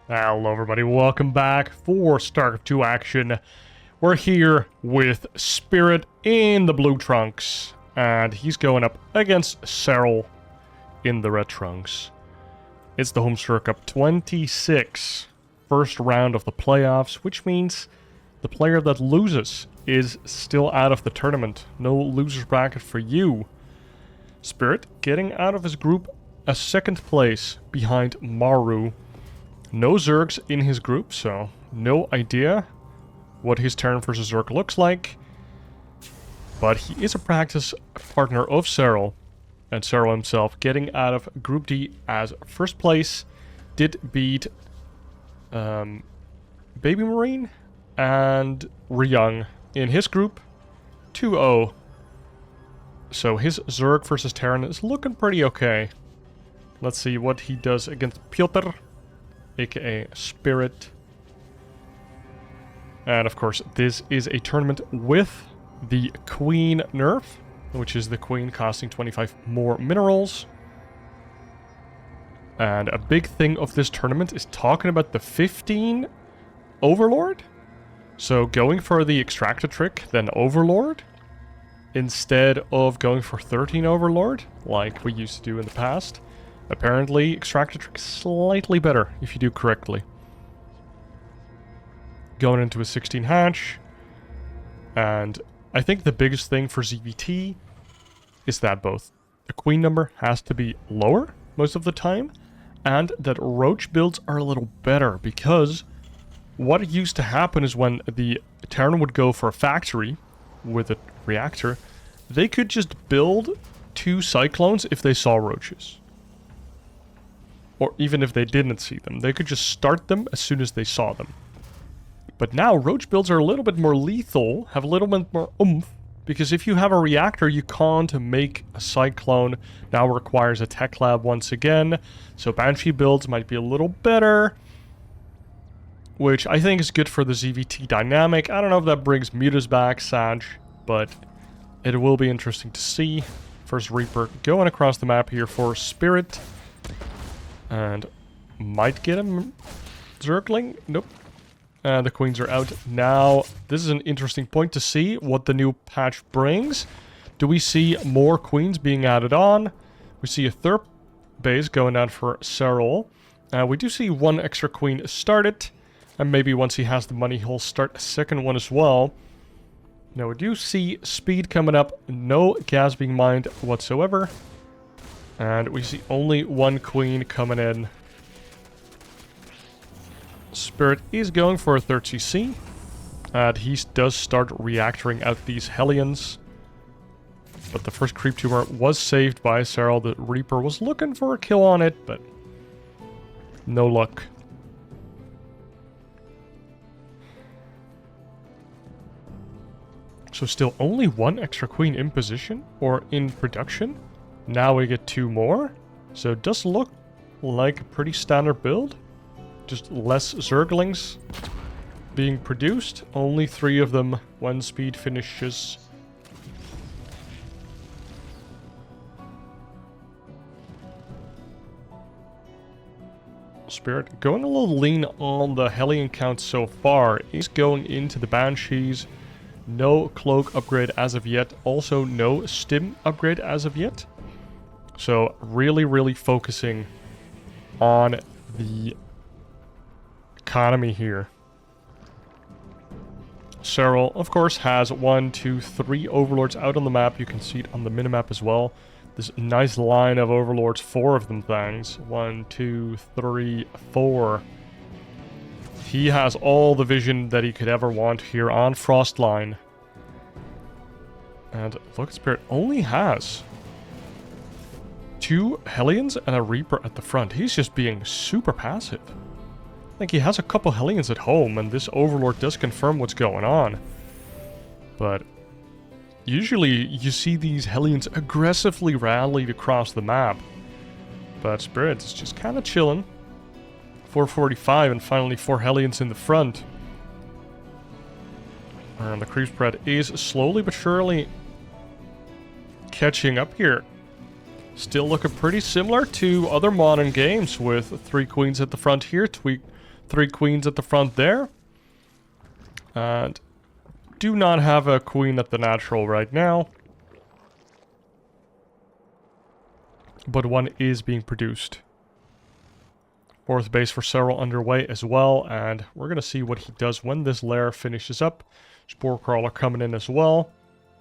Hello everybody, welcome back for StarCraft 2 action. We're here with Spirit in the blue trunks, and he's going up against Serral in the red trunks. It's the Homestory Cup 26, first round of the playoffs, which means the player that loses is still out of the tournament. No loser's bracket for you. Spirit getting out of his group a second place behind Maru. No Zergs in his group, so no idea what his Terran versus Zerg looks like. But he is a practice partner of Serral, and Serral himself getting out of Group D as first place. Did beat Baby Marine and Ryung in his group 2-0. So his Zerg versus Terran is looking pretty okay. Let's see what he does against Pjotr, aka Spirit. And of course, this is a tournament with the Queen Nerf, which is the Queen costing 25 more minerals. And a big thing of this tournament is talking about the 15 Overlord. So going for the Extractor trick, then Overlord, instead of going for 13 Overlord, like we used to do in the past. Apparently, Extractor trick is slightly better if you do correctly. Going into a 16 hatch. And I think the biggest thing for ZVT is that both the queen number has to be lower most of the time, and that roach builds are a little better, because what used to happen is when the Terran would go for a factory with a reactor, they could just build 2 cyclones if they saw roaches. Or even if they didn't see them. They could just start them as soon as they saw them. But now, roach builds are a little bit more lethal, have a little bit more oomph, because if you have a reactor, you can't make a cyclone. Now requires a tech lab once again. So Banshee builds might be a little better, which I think is good for the ZVT dynamic. I don't know if that brings mutas back, Sag, but it will be interesting to see. First Reaper going across the map here for Spirit. And might get him Zergling? Nope. The queens are out. Now, this is an interesting point to see what the new patch brings. Do we see more queens being added on? We see a third base going down for Serral. We do see one extra queen started. And maybe once he has the money, he'll start a second one as well. Now, we do see speed coming up. No gas being mined whatsoever. And we see only one queen coming in. Spirit is going for a 3rd CC. And he does start reactoring out these Hellions. But the first creep tumor was saved by Serral. The Reaper was looking for a kill on it, but no luck. So still only one extra queen in position or in production. Now we get 2 more. So it does look like a pretty standard build. Just less Zerglings being produced. Only 3 of them when speed finishes. Spirit going a little lean on the Hellion count so far. He's going into the Banshees. No cloak upgrade as of yet. Also no stim upgrade as of yet. So really focusing on the economy here. Serral, of course, has 1, 2, 3 overlords out on the map. You can see it on the minimap as well. This nice line of overlords, 4 of them things. 1, 2, 3, 4. He has all the vision that he could ever want here on Frostline. And look, Spirit only has 2 Hellions and a Reaper at the front. He's just being super passive. I think he has a couple Hellions at home, and this Overlord does confirm what's going on. But usually you see these Hellions aggressively rallied across the map. But Spirit is just kind of chilling. 445 and finally 4 Hellions in the front. And the creep spread is slowly but surely catching up here. Still looking pretty similar to other modern games with 3 queens at the front here, 3 queens at the front there. And do not have a queen at the natural right now. But one is being produced. 4th base for Serral underway as well, and we're going to see what he does when this lair finishes up. Spore Crawler coming in as well.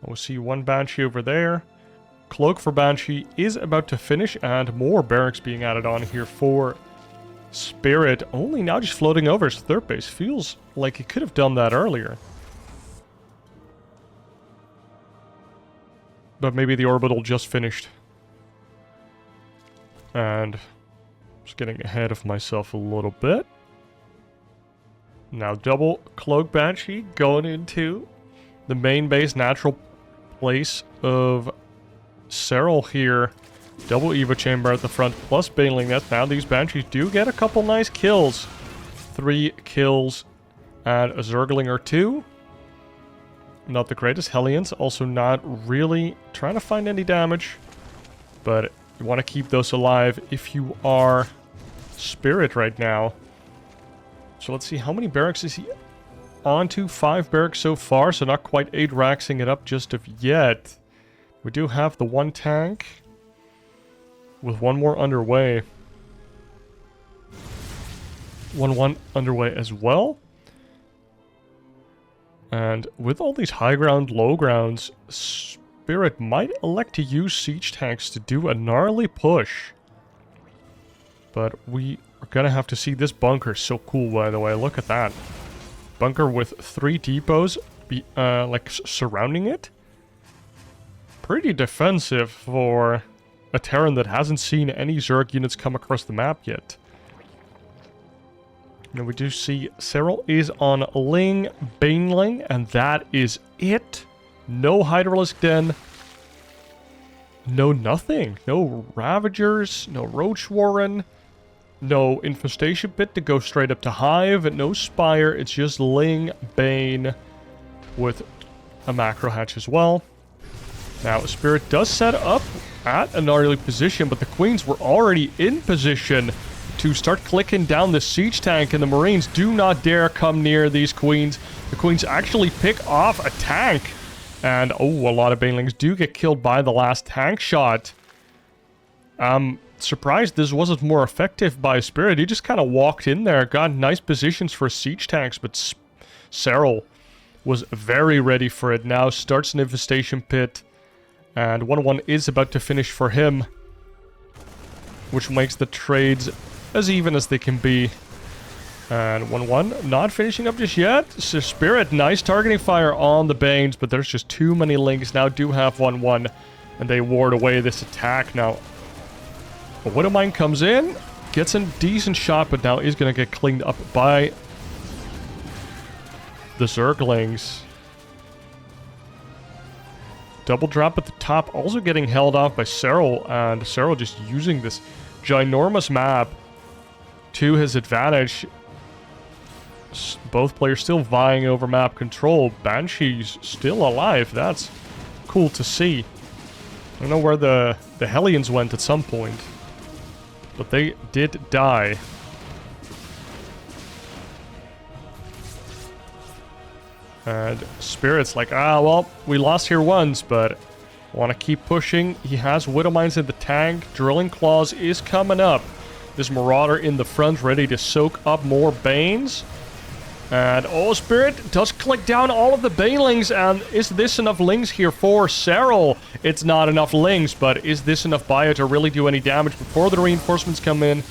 We'll see 1 Banshee over there. Cloak for Banshee is about to finish, and more barracks being added on here for Spirit. Only now just floating over his 3rd base. Feels like he could have done that earlier. But maybe the orbital just finished. And just getting ahead of myself a little bit. Now double Cloak Banshee going into the main base, natural place of Serral here. Double Evo Chamber at the front, plus Baneling Net. Now these Banshees do get a couple nice kills. 3 kills and a Zergling or 2. Not the greatest. Hellions also not really trying to find any damage. But you want to keep those alive if you are Spirit right now. So let's see, how many barracks is he on to? 5 barracks so far, so not quite 8 raxing it up just of yet. We do have the 1 tank with 1 more underway. 1 underway as well. And with all these high ground, low grounds, Spirit might elect to use siege tanks to do a gnarly push. But we are gonna have to see. This bunker. So cool, by the way. Look at that. Bunker with 3 depots surrounding it. Pretty defensive for a Terran that hasn't seen any Zerg units come across the map yet. Now we do see Serral is on Ling, Baneling, and that is it. No Hydralisk Den. No nothing. No Ravagers. No Roach Warren. No Infestation Pit to go straight up to Hive. No Spire. It's just Ling, Bane with a Macro Hatch as well. Now Spirit does set up at a gnarly position, but the Queens were already in position to start clicking down the siege tank, and the Marines do not dare come near these Queens. The Queens actually pick off a tank. And, oh, a lot of Banelings do get killed by the last tank shot. I'm surprised this wasn't more effective by Spirit. He just kind of walked in there, got nice positions for siege tanks, but Serral was very ready for it. Now starts an Infestation Pit, and 1-1 is about to finish for him, which makes the trades as even as they can be. And 1-1, not finishing up just yet. So Spirit, nice targeting fire on the Banes, but there's just too many links. Now do have 1-1, and they ward away this attack. Now, a Widowmine comes in, gets a decent shot, but now is going to get cleaned up by the Zerglings. Double drop at the top, also getting held off by Serral, and Serral just using this ginormous map to his advantage. Both players still vying over map control. Banshee's still alive. That's cool to see. I don't know where the Hellions went at some point, but they did die. And Spirit's like, well, we lost here once, but I want to keep pushing. He has Widowmines in the tank. Drilling Claws is coming up. This Marauder in the front, ready to soak up more Banes. And, oh, Spirit does click down all of the Banelings, and is this enough Lings here for Serral? It's not enough Lings, but is this enough Bio to really do any damage before the reinforcements come in?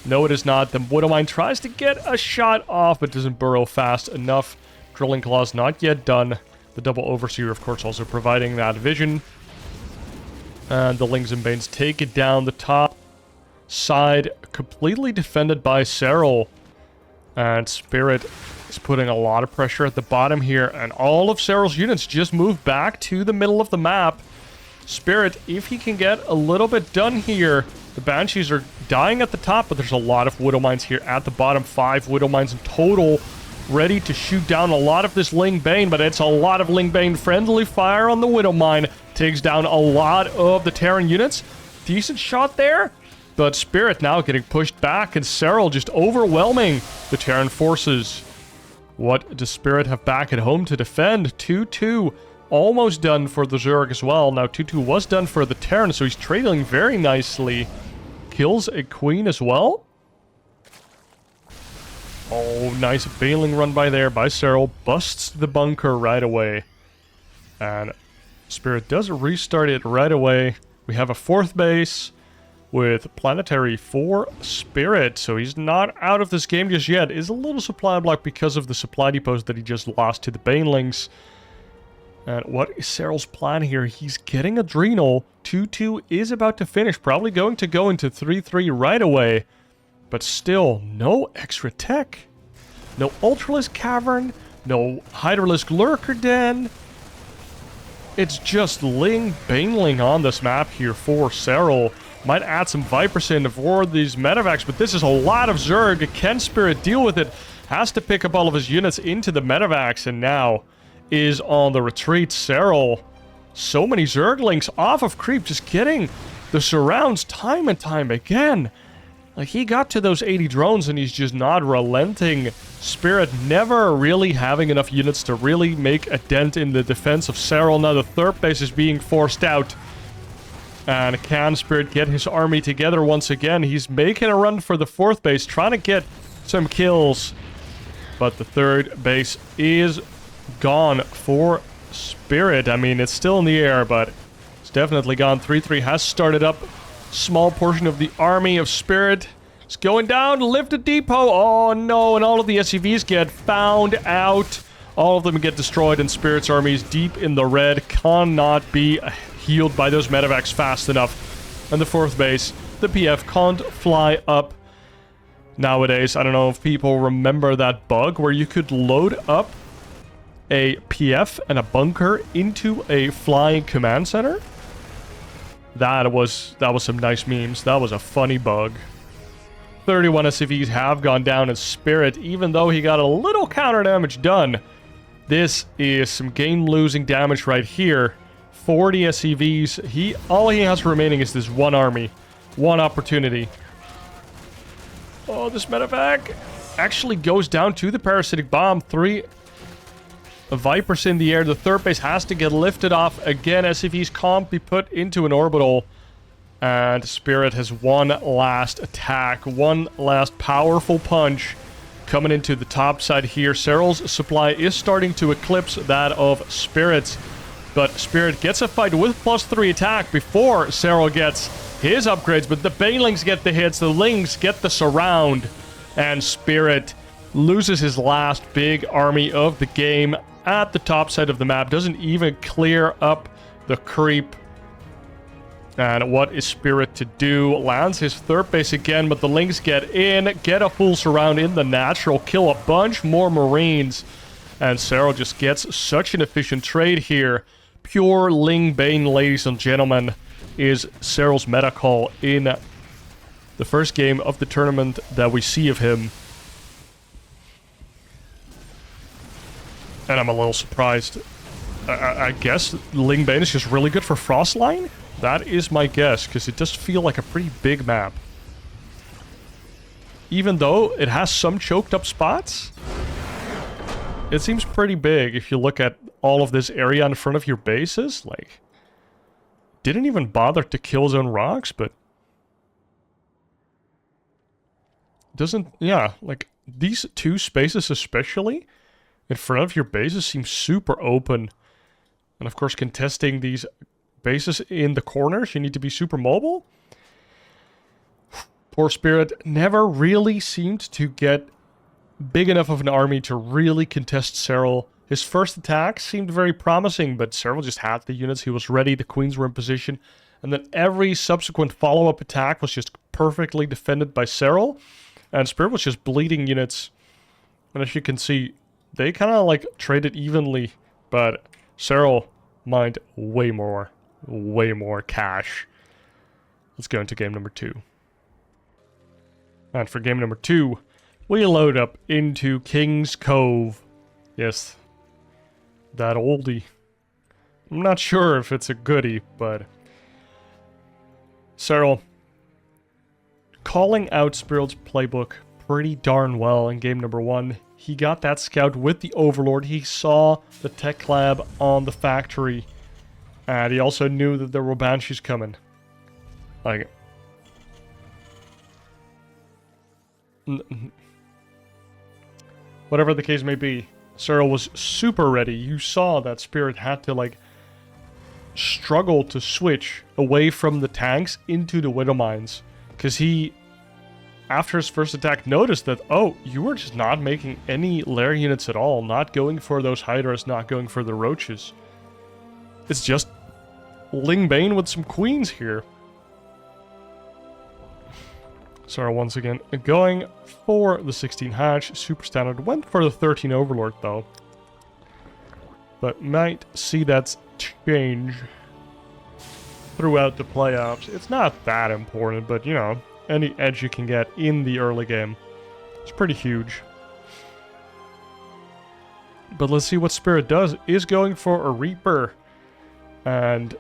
No, it is not. The Widowmine tries to get a shot off, but doesn't burrow fast enough. Drilling Claws not yet done. The Double Overseer, of course, also providing that vision. And the Lings and Banes take it down the top side, completely defended by Serral. And Spirit is putting a lot of pressure at the bottom here, and all of Serral's units just move back to the middle of the map. Spirit, if he can get a little bit done here, the Banshees are dying at the top, but there's a lot of Widowmines here at the bottom. 5 Widowmines in total, ready to shoot down a lot of this Ling Bane, but it's a lot of Ling Bane. Friendly fire on the Widowmine takes down a lot of the Terran units. Decent shot there. But Spirit now getting pushed back, and Serral just overwhelming the Terran forces. What does Spirit have back at home to defend? 2-2. Almost done for the Zerg as well. Now 2-2 was done for the Terran, so he's trailing very nicely. Kills a queen as well. Oh, nice bailing run by there by Serral. Busts the bunker right away. And Spirit does restart it right away. We have a 4th base with planetary for Spirit, so he's not out of this game just yet. Is a little supply block because of the supply depots that he just lost to the Banelings. And what is Serral's plan here? He's getting Adrenal. 2-2 is about to finish, probably going to go into 3-3 right away. But still, no extra tech. No Ultralove Cavern, no Hydralisk Lurker Den. It's just Ling Baneling on this map here for Serral. Might add some Vipers in for these medevacs, but this is a lot of Zerg. Can Spirit deal with it? Has to pick up all of his units into the medevacs, and now is on the retreat. Serral, so many Zerglings off of creep, just getting the surrounds time and time again. Like, he got to those 80 drones and he's just not relenting. Spirit never really having enough units to really make a dent in the defense of Serral. Now the 3rd base is being forced out. And can Spirit get his army together once again? He's making a run for the 4th base, trying to get some kills. But the 3rd base is gone for Spirit. I mean, it's still in the air, but it's definitely gone. 3-3 has started up. Small portion of the army of Spirit is going down. Lift a depot. Oh no, and all of the SCVs get found out. All of them get destroyed, and Spirit's army is deep in the red. Cannot be healed by those medevacs fast enough. And the 4th base, the PF can't fly up. Nowadays, I don't know if people remember that bug where you could load up a PF and a bunker into a flying command center. That was some nice memes. That was a funny bug. 31 SCVs have gone down in Spirit, even though he got a little counter damage done. This is some game-losing damage right here. 40 SCVs. All he has remaining is this one army. One opportunity. Oh, this medevac actually goes down to the parasitic bomb. 3 Vipers in the air. The 3rd base has to get lifted off again. SCVs can't be put into an orbital. And Spirit has one last attack. One last powerful punch coming into the top side here. Serral's supply is starting to eclipse that of Spirit's. But Spirit gets a fight with +3 attack before Serral gets his upgrades. But the Banelings get the hits. The Lings get the surround. And Spirit loses his last big army of the game at the top side of the map. Doesn't even clear up the creep. And what is Spirit to do? Lands his 3rd base again, but the Lings get in, get a full surround in the natural, kill a bunch more Marines. And Serral just gets such an efficient trade here. Pure Ling Bane, ladies and gentlemen, is Serral's meta call in the first game of the tournament that we see of him. And I'm a little surprised. I guess Ling Bane is just really good for Frostline? That is my guess, because it does feel like a pretty big map. Even though it has some choked up spots, it seems pretty big if you look at all of this area in front of your bases. Like, didn't even bother to kill his own rocks, but doesn't, yeah, like these 2 spaces especially in front of your bases seem super open. And of course, contesting these bases in the corners, you need to be super mobile. Poor Spirit never really seemed to get big enough of an army to really contest Serral. His first attack seemed very promising, but Serral just had the units. He was ready, the queens were in position, and then every subsequent follow-up attack was just perfectly defended by Serral, and Spirit was just bleeding units. And as you can see, they kind of like traded evenly, but Serral mined way more cash. Let's go into game number 2. And for game number 2, we load up into King's Cove. Yes, that oldie. I'm not sure if it's a goodie, but Serral calling out Spirit's playbook pretty darn well in game number 1. He got that scout with the Overlord. He saw the tech lab on the factory. And he also knew that there were Banshees coming. Like... whatever the case may be, Serral was super ready. You saw that Spirit had to, like, struggle to switch away from the tanks into the Widow Mines. Because he, after his first attack, noticed that, oh, you were just not making any lair units at all. Not going for those Hydras, not going for the Roaches. It's just Ling Bane with some Queens here. Serral once again going for the 16 hatch. Super standard. Went for the 13 Overlord though. But might see that change throughout the playoffs. It's not that important, but you know, any edge you can get in the early game, it's pretty huge. But let's see what Spirit does. Is going for a Reaper. And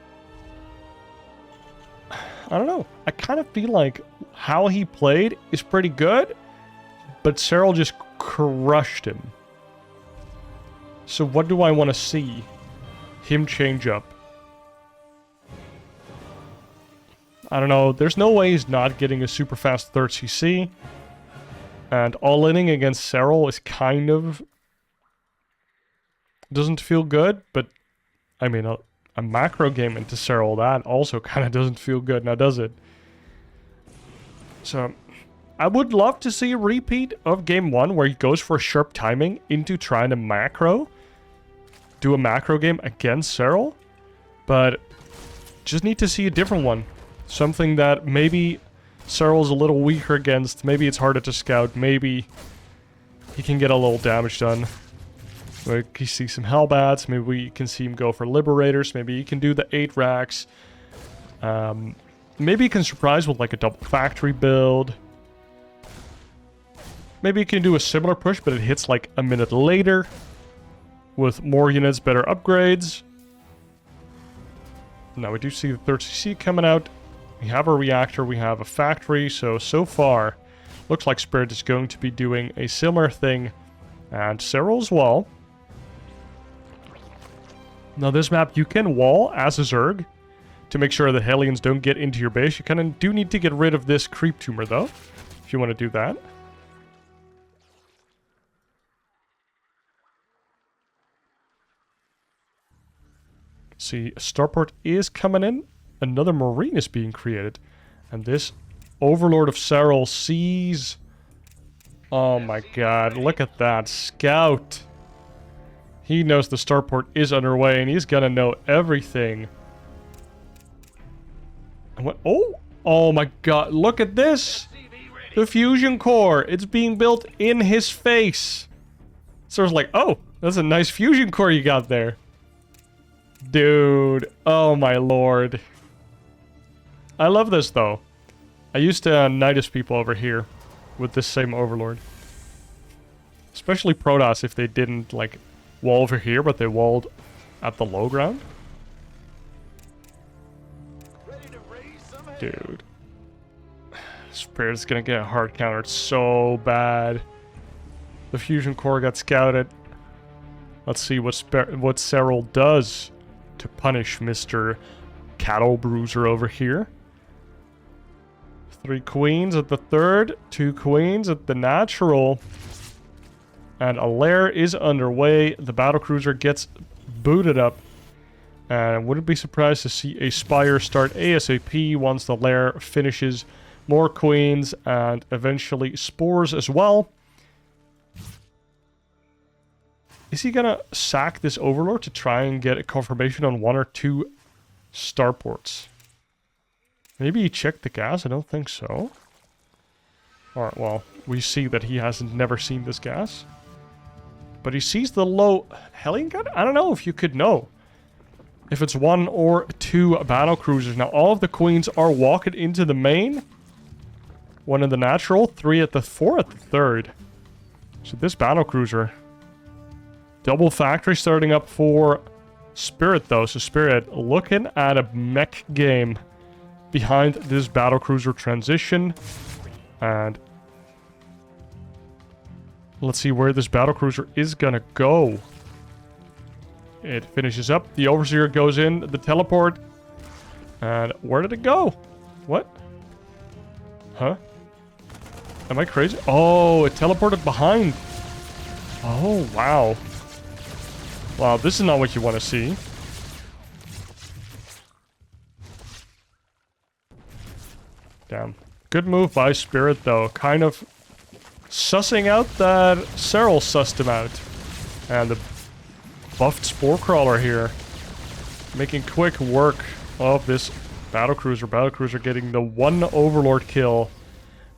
I don't know. I kind of feel like how he played is pretty good, but Serral just crushed him. So what do I want to see him change up? I don't know. There's no way he's not getting a super fast 3rd CC. And all-inning against Serral is kind of... doesn't feel good, but I mean, a macro game into Serral, that also kind of doesn't feel good now, does it? So, I would love to see a repeat of game 1 where he goes for sharp timing into trying to macro. Do a macro game against Serral. But, just need to see a different one. Something that maybe Serral's a little weaker against. Maybe it's harder to scout. Maybe he can get a little damage done. We can see some Hellbats. Maybe we can see him go for Liberators. Maybe he can do the 8 racks. Maybe he can surprise with like a double factory build. Maybe he can do a similar push, but it hits like a minute later. With more units, better upgrades. Now we do see the 3rd CC coming out. We have a reactor, we have a factory. So far, looks like Spirit is going to be doing a similar thing. And Serral as well. Now this map, you can wall as a Zerg to make sure that Hellions don't get into your base. You kind of do need to get rid of this creep tumor though, if you want to do that. See, a starport is coming in. Another Marine is being created. And this Overlord of Serral sees... oh my god, look at that. Scout. He knows the starport is underway, and he's gonna know everything. And what? Oh my god! Look at this! The fusion core. It's being built in his face. So it's like, oh, that's a nice fusion core you got there, dude. Oh my lord! I love this though. I used to Nidus people over here with this same Overlord, especially Protoss if they didn't like wall over here, but they walled at the low ground. Dude. Spirit's gonna get hard countered so bad. The fusion core got scouted. Let's see what Serral does to punish Mr. Cattle Bruiser over here. 3 queens at the 3rd, 2 queens at the natural. And a lair is underway. The battlecruiser gets booted up. And I wouldn't be surprised to see a Spire start ASAP once the lair finishes. More queens and eventually spores as well. Is he gonna sack this Overlord to try and get a confirmation on 1 or 2 starports? Maybe he checked the gas? I don't think so. Alright, well, we see that he hasn't never seen this gas. But he sees the low Hellion gun? I don't know if you could know. If it's 1 or 2 battlecruisers. Now, all of the queens are walking into the main. 1 in the natural, 3 at the 4 at the 3rd. So this battlecruiser. Double factory starting up for Spirit, though. So Spirit looking at a mech game behind this battlecruiser transition. And let's see where this battlecruiser is gonna go. It finishes up. The overseer goes in. The teleport. And where did it go? What? Huh? Am I crazy? Oh, it teleported behind. Oh, wow. Wow, this is not what you want to see. Damn. Good move by Spirit, though. Kind of sussing out that Serral sussed him out. And the buffed Spore Crawler here. Making quick work of this battlecruiser. Battlecruiser getting the one Overlord kill.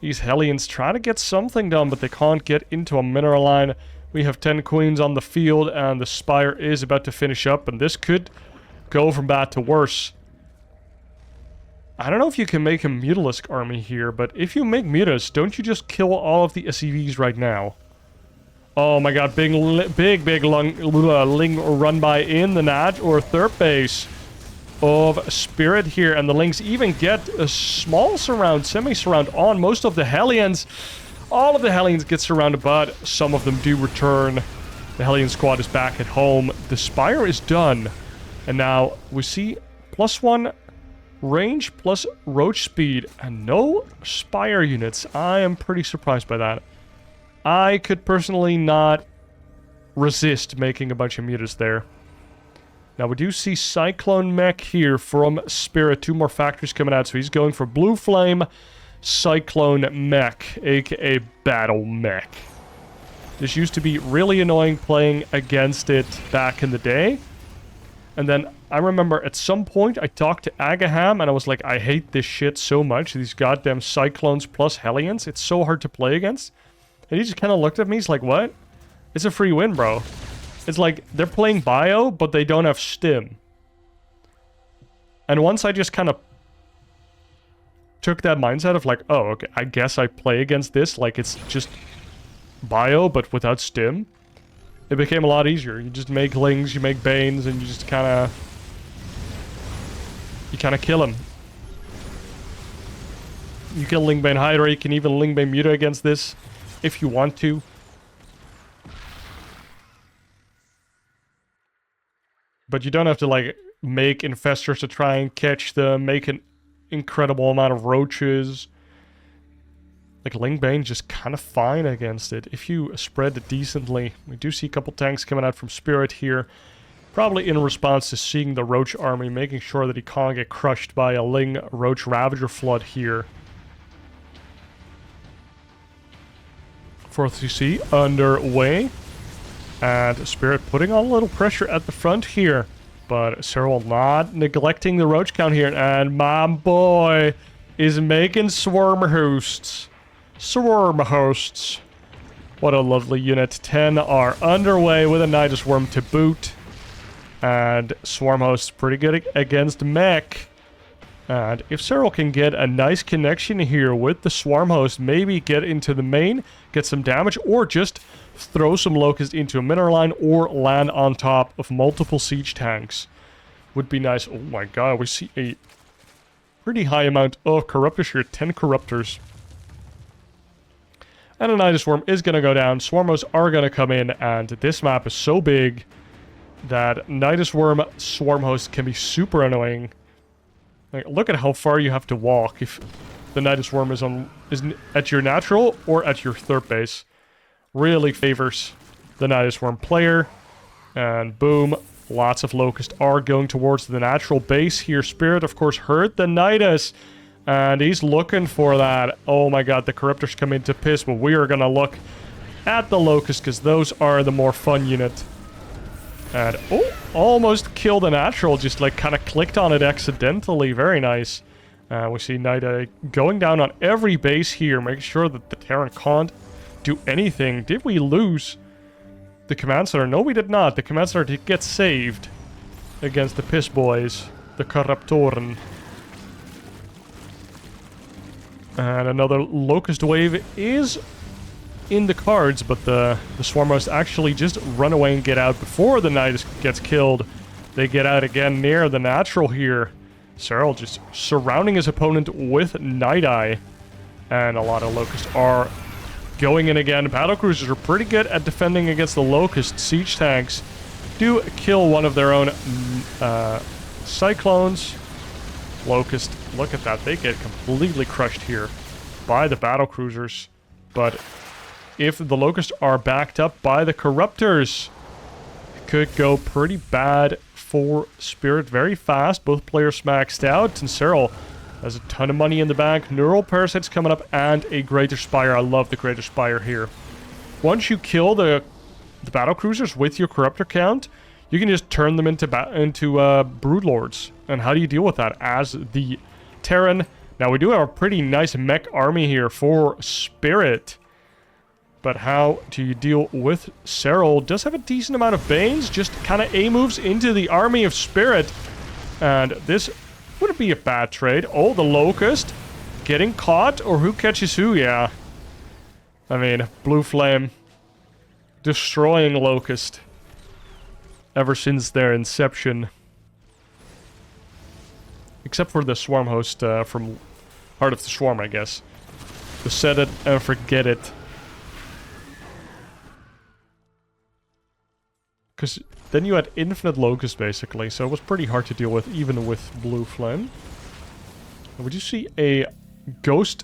These Hellions try to get something done, but they can't get into a mineral line. We have 10 queens on the field, and the Spire is about to finish up, and this could go from bad to worse. I don't know if you can make a Mutalisk army here, but if you make Mutas, don't you just kill all of the SCVs right now? Oh my god, big Ling run by in the Nat or third base of Spirit here, and the Lings even get a small surround, semi-surround on most of the Hellions. All of the Hellions get surrounded, but some of them do return. The Hellion squad is back at home. The Spire is done. And now we see +1 range plus roach speed and no Spire units. I am pretty surprised by that. I could personally not resist making a bunch of mutas there. Now we do see Cyclone Mech here from Spirit. 2 more factories coming out, so he's going for Blue Flame Cyclone Mech, aka Battle Mech. This used to be really annoying playing against it back in the day. And then I remember at some point I talked to Agaham and I was like, I hate this shit so much. These goddamn Cyclones plus Hellions. It's so hard to play against. And he just kind of looked at me. He's like, what? It's a free win, bro. It's like they're playing bio, but they don't have stim. And once I just kind of took that mindset of like, oh, okay, I guess I play against this like it's just bio, but without stim, it became a lot easier. You just make Lings, you make Banes, and you just kind of kill him. You can Lingbane Hydra, you can even Lingbane Muta against this if you want to. But you don't have to, like, make infestors to try and catch them, make an incredible amount of roaches. Like, Lingbane's just kind of fine against it if you spread it decently. We do see a couple tanks coming out from Spirit here. Probably in response to seeing the Roach army, making sure that he can't get crushed by a Ling Roach Ravager flood here. 4th CC underway. And Spirit putting on a little pressure at the front here. But Serral not neglecting the Roach count here. And my boy is making Swarm Hosts. Swarm Hosts. What a lovely unit. 10 are underway with a Nidus Worm to boot. And Swarm Hosts pretty good against Mech. And if Serral can get a nice connection here with the Swarm Host, maybe get into the main, get some damage, or just throw some Locust into a mineral line, or land on top of multiple siege tanks, would be nice. Oh my god, we see a pretty high amount of Corruptors here. 10 Corruptors. And a Nidus Worm is going to go down. Swarmos are going to come in, and this map is so big that Nidus Worm Swarm Host can be super annoying. Like, look at how far you have to walk if the Nidus Worm is at your natural or at your third base. Really favors the Nidus Worm player. And boom, lots of Locusts are going towards the natural base here. Spirit, of course, heard the Nidus, and he's looking for that. Oh my god, the Corruptors come in to piss, but we are going to look at the Locusts because those are the more fun unit. And, oh, almost killed a natural, just like kind of clicked on it accidentally. Very nice. We see Nida going down on every base here, making sure that the Terran can't do anything. Did we lose the Command Center? No, we did not. The Command Center did get saved against the Piss Boys, the Corruptoren. And another Locust Wave is in the cards, but the Swarmos actually just run away and get out before the Nidus gets killed. They get out again near the natural here. Serral just surrounding his opponent with Night Eye. And a lot of Locusts are going in again. Battlecruisers are pretty good at defending against the Locust. Siege tanks do kill one of their own Cyclones. Locust, look at that. They get completely crushed here by the battlecruisers. But if the Locusts are backed up by the Corruptors, it could go pretty bad for Spirit very fast. Both players maxed out, and Serral has a ton of money in the bank. Neural Parasites coming up, and a Greater Spire. I love the Greater Spire here. Once you kill the battlecruisers with your Corruptor count, you can just turn them into Broodlords. And how do you deal with that? As the Terran. Now, we do have a pretty nice mech army here for Spirit. But how do you deal with Serral? Does have a decent amount of Banes. Just kind of A-moves into the army of Spirit. And this wouldn't be a bad trade. Oh, the Locust getting caught? Or who catches who? Yeah. I mean, Blue Flame destroying Locust ever since their inception. Except for the Swarm host from Heart of the Swarm, I guess. The set it and forget it. Because then you had infinite Locust, basically, so it was pretty hard to deal with, even with Blue Flame. And we do see a Ghost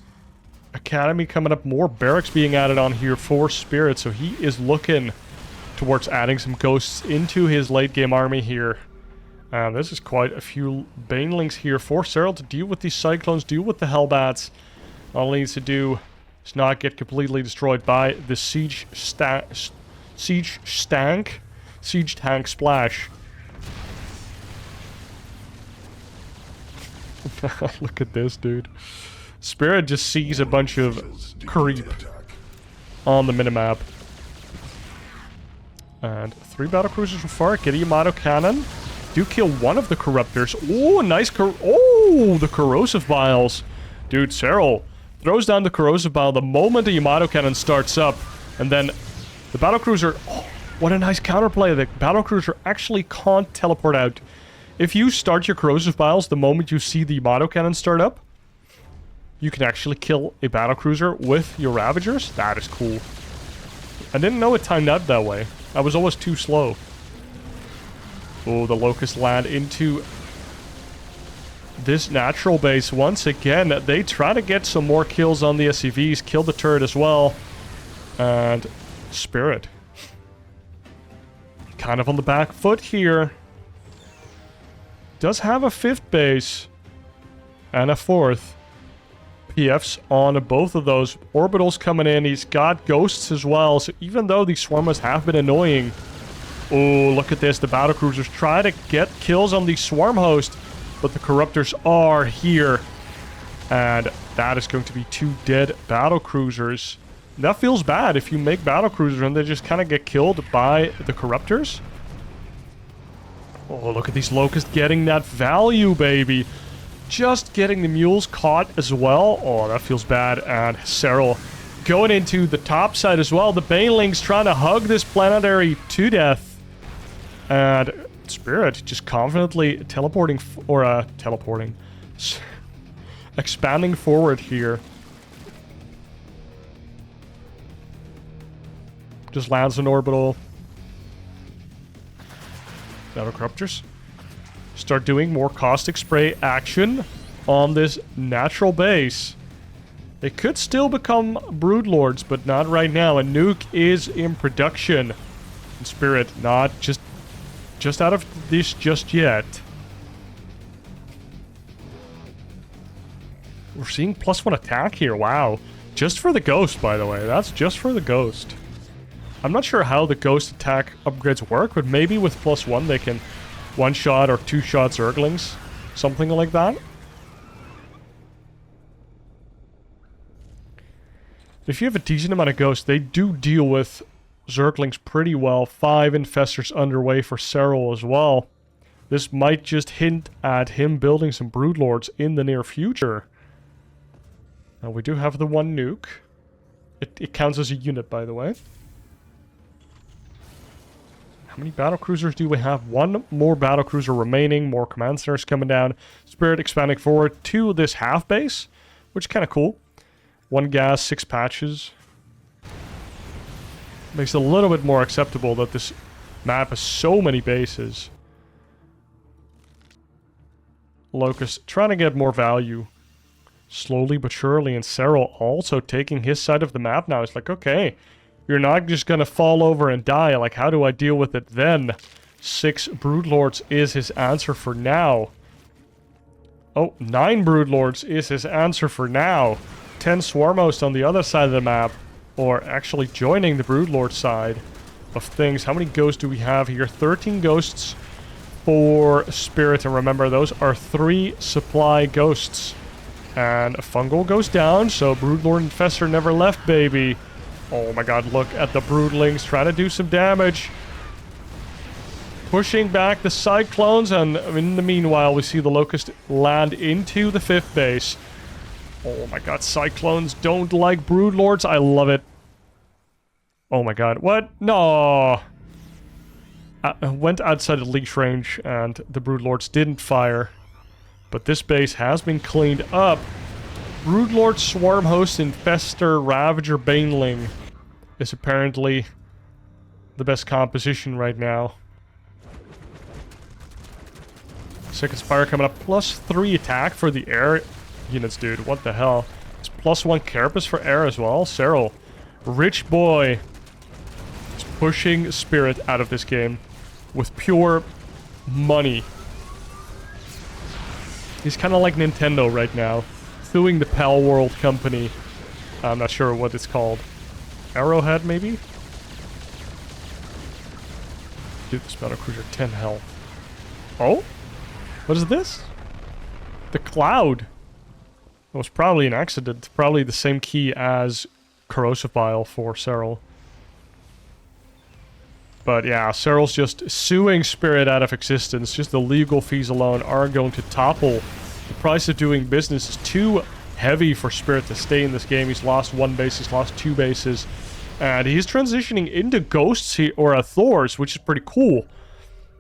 Academy coming up, more barracks being added on here for Spirit, so he is looking towards adding some Ghosts into his late-game army here. This is quite a few Banelings here for Serral to deal with these Cyclones, deal with the Hellbats. All he needs to do is not get completely destroyed by the Siege Tank Splash. Look at this, dude. Spirit just sees a bunch of creep on the minimap. And 3 battlecruisers so far. Get a Yamato Cannon. Do kill one of the Corruptors. Oh, nice the Corrosive Vials. Dude, Serral throws down the Corrosive Vial the moment the Yamato Cannon starts up. And then the battlecruiser... Oh, what a nice counterplay. The battlecruiser actually can't teleport out. If you start your Corrosive Vials the moment you see the Yamato Cannon start up, you can actually kill a battlecruiser with your Ravagers. That is cool. I didn't know it timed out that way. I was always too slow. Oh, the Locusts land into this natural base once again. They try to get some more kills on the SCVs. Kill the turret as well. And Spirit kind of on the back foot here. Does have a 5th base. And a 4th. PFs on both of those. Orbitals coming in. He's got Ghosts as well. So even though these Swarmers have been annoying... Oh, look at this. The battlecruisers try to get kills on the Swarm host, but the Corruptors are here. And that is going to be 2 dead battlecruisers. That feels bad if you make battlecruisers and they just kind of get killed by the Corruptors. Oh, look at these Locusts getting that value, baby. Just getting the Mules caught as well. Oh, that feels bad. And Serral going into the top side as well. The Banelings trying to hug this planetary to death. And Spirit just confidently expanding forward here. Just lands an orbital. Battle Corruptors start doing more caustic spray action on this natural base. They could still become Broodlords, but not right now. A nuke is in production. And Spirit not just out of this just yet. We're seeing +1 attack here. Wow. Just for the Ghost, by the way. That's just for the Ghost. I'm not sure how the Ghost attack upgrades work, but maybe with +1 they can one-shot or two-shot Zerglings. Something like that. If you have a decent amount of Ghosts, they do deal with Zerglings pretty well. 5 Infestors underway for Serral as well. This might just hint at him building some Broodlords in the near future. Now we do have the 1 nuke. It counts as a unit, by the way. How many battlecruisers do we have? 1 more battlecruiser remaining. More command centers coming down. Spirit expanding forward to this half base, which is kind of cool. 1 gas, 6 patches. Makes it a little bit more acceptable that this map has so many bases. Locust trying to get more value. Slowly but surely, and Serral also taking his side of the map now. It's like, okay, you're not just gonna fall over and die. Like, how do I deal with it then? 6 Broodlords is his answer for now. Oh, 9 Broodlords is his answer for now. 10 Swarmhost on the other side of the map. Or actually joining the Broodlord side of things. How many ghosts do we have here? 13 ghosts for Spirit. And remember, those are 3 supply ghosts. And a Fungal goes down, so Broodlord Infestor never left, baby. Oh my god, look at the Broodlings trying to do some damage. Pushing back the Cyclones, and in the meanwhile, we see the Locust land into the 5th base. Oh my god, Cyclones don't like Broodlords. I love it. Oh my god, what? No! Went outside of leash range, and the Broodlords didn't fire. But this base has been cleaned up. Broodlord, Swarmhost, Infestor, Ravager, Baneling is apparently the best composition right now. Second Spire coming up. +3 attack for the air units, dude. What the hell? It's +1 Carapace for air as well. Serral, rich boy, is pushing Spirit out of this game with pure money. He's kind of like Nintendo right now, suing the Pal World company. I'm not sure what it's called. Arrowhead, maybe? Dude, this battlecruiser 10 health. Oh? What is this? The Cloud. It was probably an accident. Probably the same key as Corrosive Bile for Serral. But yeah, Serral's just suing Spirit out of existence. Just the legal fees alone are going to topple. The price of doing business is too heavy for Spirit to stay in this game. He's lost 1 base, he's lost 2 bases. And he's transitioning into Ghosts or Thors, which is pretty cool.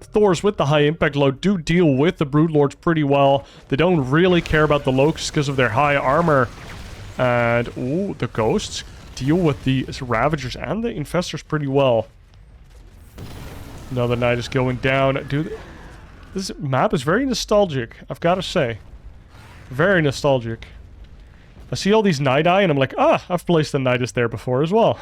Thors with the high impact load do deal with the Broodlords pretty well. They don't really care about the Locusts because of their high armor. And, ooh, the Ghosts deal with the Ravagers and the Infestors pretty well. Another Knight is going down. Dude, this map is very nostalgic, I've got to say. Very nostalgic. I see all these Knight-Eye and I'm like, ah, I've placed a Nidus there before as well.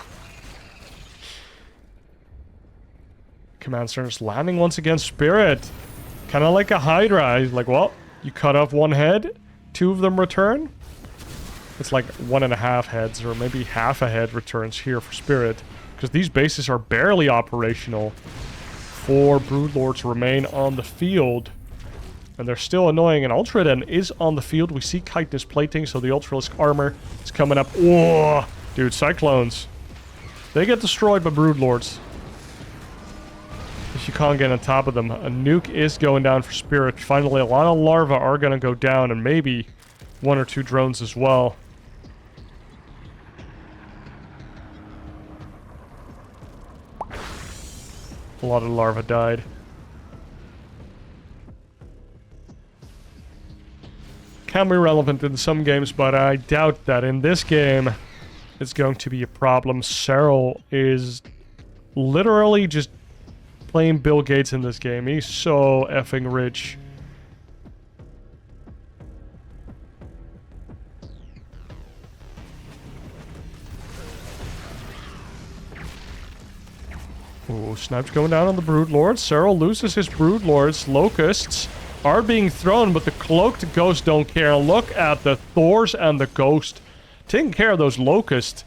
Command Center's landing once again. Spirit. Kind of like a Hydra. He's like, well, you cut off 1 head, 2 of them return. It's like 1.5 heads, or maybe half a head returns here for Spirit. Because these bases are barely operational. 4 Broodlords remain on the field. And they're still annoying. And Ultraden is on the field. We see Chitinous plating, so the Ultralisk armor is coming up. Whoa! Dude, Cyclones. They get destroyed by Broodlords. If you can't get on top of them. A nuke is going down for Spirit. Finally, a lot of larvae are going to go down, and maybe 1 or 2 drones as well. A lot of larvae died. Can be relevant in some games, but I doubt that in this game it's going to be a problem. Serral is literally just playing Bill Gates in this game. He's so effing rich. Ooh, Snipes going down on the Broodlords. Serral loses his Broodlords. Locusts are being thrown, but the Cloaked Ghosts don't care. Look at the Thors and the Ghost taking care of those Locusts.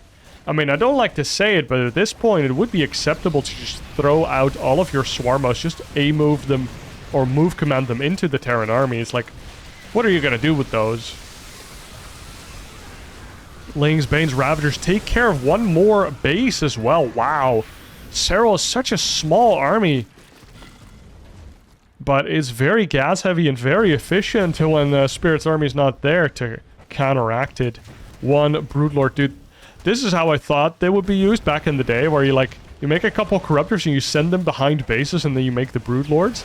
I mean, I don't like to say it, but at this point, it would be acceptable to just throw out all of your Swarmos, just A-move them, or move command them into the Terran army. It's like, what are you gonna do with those? Lings, Banes, Ravagers take care of 1 more base as well. Wow. Serral is such a small army, but it's very gas-heavy and very efficient when Spirit's army is not there to counteract it. 1 Broodlord, dude. This is how I thought they would be used back in the day, where you make a couple Corruptors and you send them behind bases and then you make the Broodlords.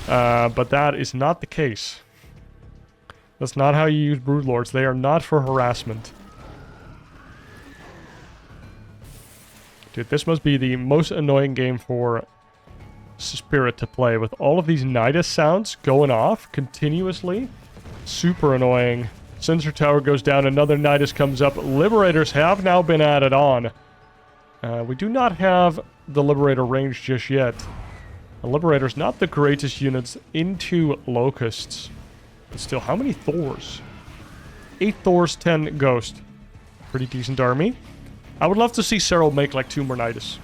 But that is not the case. That's not how you use Broodlords. They are not for harassment. Dude, this must be the most annoying game for Spirit to play, with all of these Nidus sounds going off continuously. Super annoying. Sensor tower goes down, another Nidus comes up. Liberators have now been added on. We do not have the Liberator range just yet. The Liberator's not the greatest units into Locusts. But still, how many Thors? 8 Thors, 10 Ghost. Pretty decent army. I would love to see Serral make like 2 more Nidus.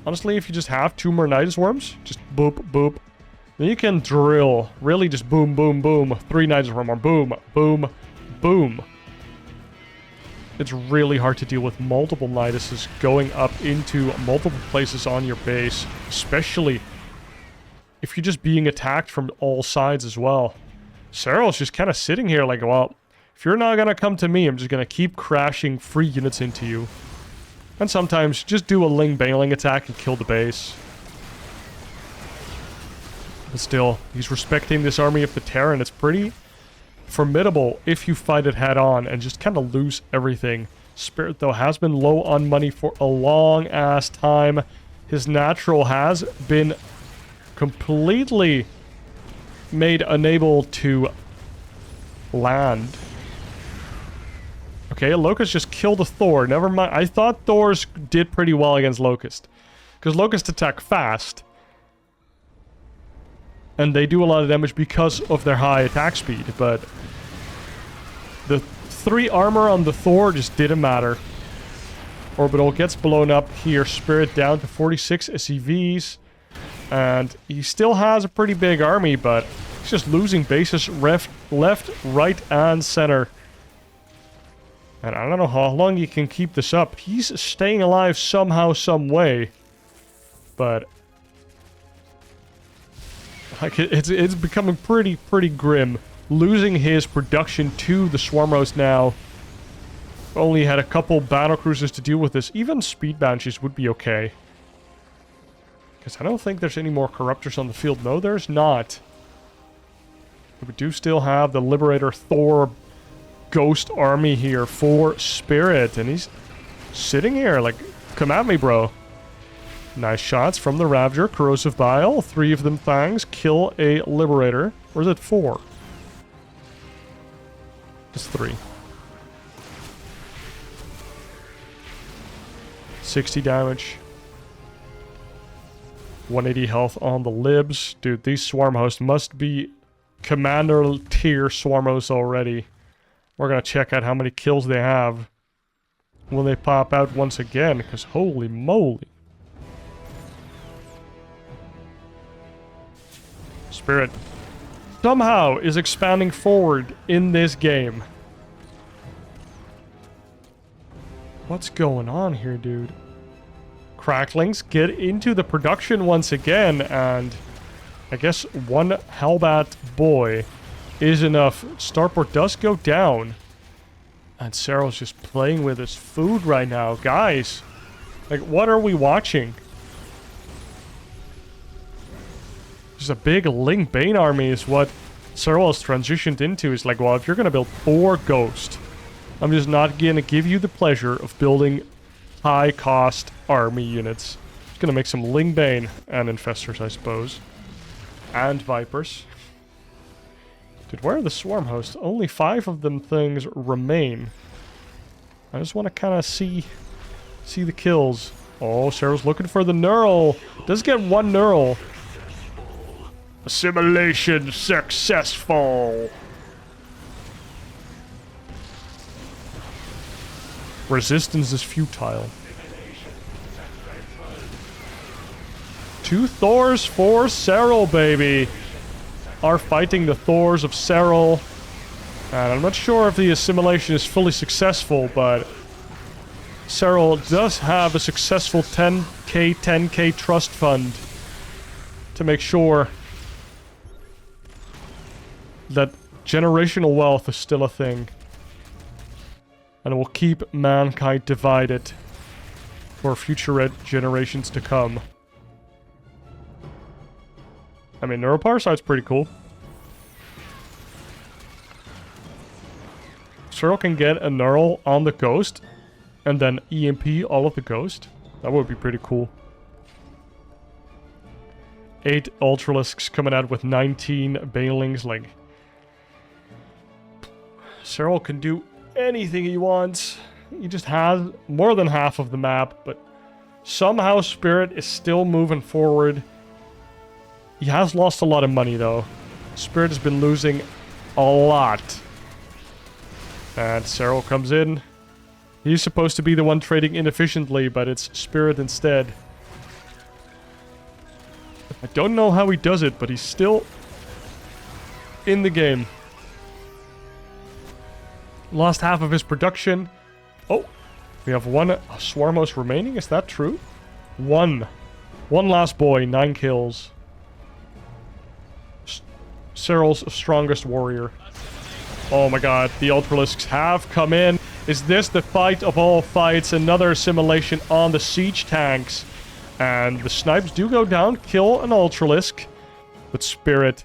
Honestly, if you just have 2 more Nidus Worms, just boop, boop. Then you can drill. Really just boom, boom, boom. 3 Nidus Worm arm. Boom, boom, boom. It's really hard to deal with multiple Niduses going up into multiple places on your base. Especially if you're just being attacked from all sides as well. Serral's just kind of sitting here like, well, if you're not going to come to me, I'm just going to keep crashing free units into you. And sometimes just do a Ling Bailing attack and kill the base. But still, he's respecting this army of the Terran. It's pretty formidable if you fight it head on and just kind of lose everything. Spirit, though, has been low on money for a long-ass time. His natural has been completely made unable to land. Okay, Locust just killed a Thor. Never mind. I thought Thors did pretty well against Locust. Because Locust attack fast. And they do a lot of damage because of their high attack speed. But the 3 armor on the Thor just didn't matter. Orbital gets blown up here. Spirit down to 46 SCVs. And he still has a pretty big army, but he's just losing bases left, right, and center. And I don't know how long he can keep this up. He's staying alive somehow, some way. But like it's becoming pretty grim. Losing his production to the Swarmhost now. Only had a couple battlecruisers to deal with this. Even speed banshees would be okay. Because I don't think there's any more corruptors on the field. No, there's not. But we do still have the Liberator Thor Ghost army here for Spirit, and he's sitting here like, come at me, bro. Nice shots from the Ravager. Corrosive Bile, 3 of them fangs kill a Liberator. Or is it 4? It's 3. 60 damage. 180 health on the Libs. Dude, these Swarmhosts must be commander tier Swarmhosts already. We're gonna check out how many kills they have when they pop out once again, because holy moly. Spirit somehow is expanding forward in this game. What's going on here, dude? Cracklings get into the production once again, and I guess 1 Hellbat boy is enough. Starport does go down. And Serral's just playing with his food right now. Guys, like, what are we watching? Just a big Ling Bane army is what Serral has transitioned into. It's like, well, if you're going to build 4 Ghost, I'm just not going to give you the pleasure of building high-cost army units. Just going to make some Ling Bane and Infestors, I suppose. And Vipers. Dude, where are the Swarm Hosts? Only 5 of them things remain. I just want to kind of see the kills. Oh, Serral's looking for the Neural. Does get 1 Neural. Assimilation successful. Resistance is futile. 2 Thors for Serral, baby. Are fighting the Thors of Serral. And I'm not sure if the assimilation is fully successful, but Serral does have a successful 10k trust fund to make sure that generational wealth is still a thing. And it will keep mankind divided for future generations to come. I mean, Neuroparasite's pretty cool. Serral can get a Neural on the Ghost and then EMP all of the ghost. That would be pretty cool. 8 Ultralisks coming out with 19 Banelings. Like, Serral can do anything he wants. He just has more than half of the map, but somehow Spirit is still moving forward. He has lost a lot of money, though. Spirit has been losing a lot. And Serral comes in. He's supposed to be the one trading inefficiently, but it's Spirit instead. I don't know how he does it, but he's still in the game. Lost half of his production. Oh, we have one Swarm Host remaining. Is that true? One last boy, 9 kills. Serral's strongest warrior. Oh my god, the Ultralisks have come in. Is this the fight of all fights? Another assimilation on the siege tanks. And the snipes do go down, kill an Ultralisk. But Spirit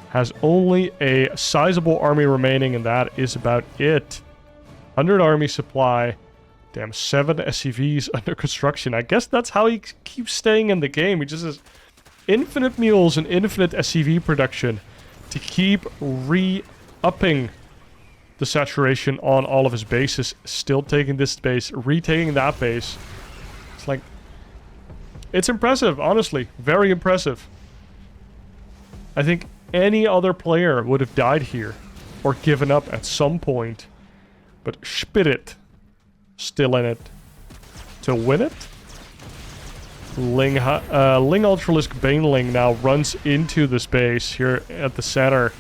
has only a sizable army remaining, and that is about it. 100 army supply. Damn, 7 SCVs under construction. I guess that's how he keeps staying in the game. He just has infinite mules and infinite SCV production to keep re-upping the saturation on all of his bases. Still taking this base, retaking that base. It's like... it's impressive, honestly. Very impressive. I think any other player would have died here or given up at some point. But Spirit still in it to win it. Ling Ultralisk Baneling now runs into the space here at the center.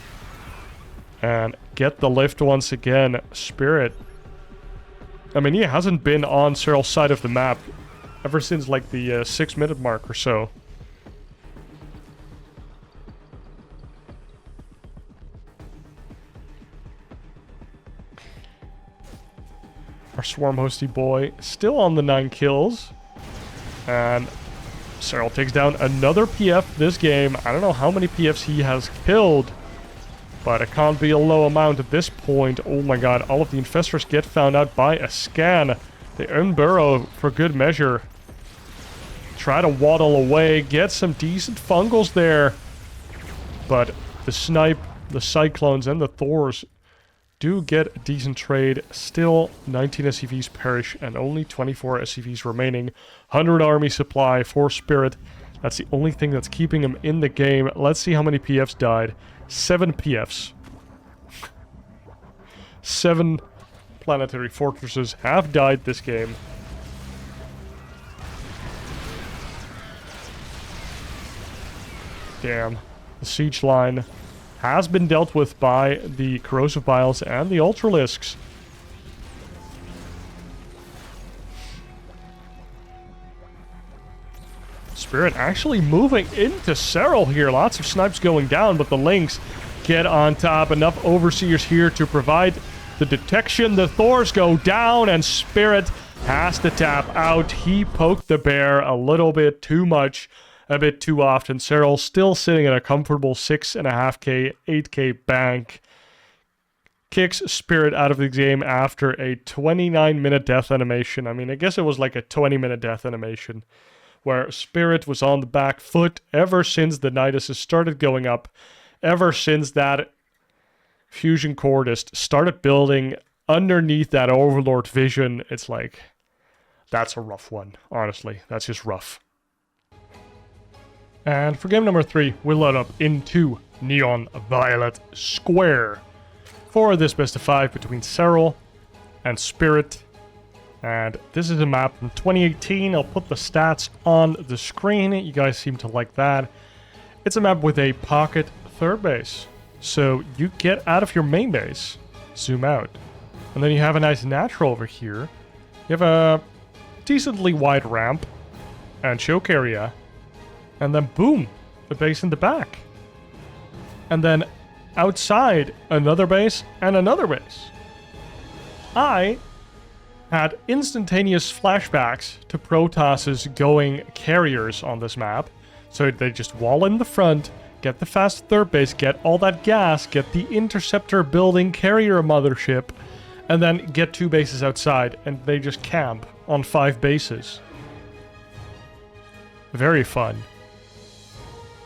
And get the lift once again. Spirit. I mean, he hasn't been on Serral's side of the map ever since like the 6-minute mark or so. Our Swarm Hosty boy still on the 9 kills. And Serral takes down another PF this game. I don't know how many PFs he has killed, but it can't be a low amount at this point. Oh my god, all of the infestors get found out by a scan. They unburrow for good measure. Try to waddle away, get some decent fungals there. But the snipe, the cyclones, and the Thors do get a decent trade. Still 19 SCVs perish and only 24 SCVs remaining. 100 army supply for Spirit. That's the only thing that's keeping him in the game. Let's see how many PFs died. 7 PFs. 7 planetary fortresses have died this game. Damn. The siege line has been dealt with by the Corrosive Biles and the Ultralisks. Spirit actually moving into Serral here. Lots of snipes going down, but the Lynx get on top. Enough Overseers here to provide the detection. The Thors go down, and Spirit has to tap out. He poked the bear a little bit too much, a bit too often. Serral still sitting at a comfortable 6.5k, 8k bank. Kicks Spirit out of the game after a 29-minute death animation. I mean, I guess it was like a 20-minute death animation, where Spirit was on the back foot ever since the Nidus started going up, ever since that fusion core just started building underneath that Overlord vision. It's like, that's a rough one, honestly. That's just rough. And for game number 3, we load up into Neon Violet Square for this best of 5 between Serral and Spirit. And this is a map from 2018. I'll put the stats on the screen. You guys seem to like that. It's a map with a pocket third base. So you get out of your main base, zoom out, and then you have a nice natural over here. You have a decently wide ramp and choke area. And then boom, a base in the back. And then outside, another base and another base. I had instantaneous flashbacks to Protos's going carriers on this map. So they just wall in the front, get the fast third base, get all that gas, get the interceptor building carrier mothership, and then get 2 bases outside, and they just camp on 5 bases. Very fun.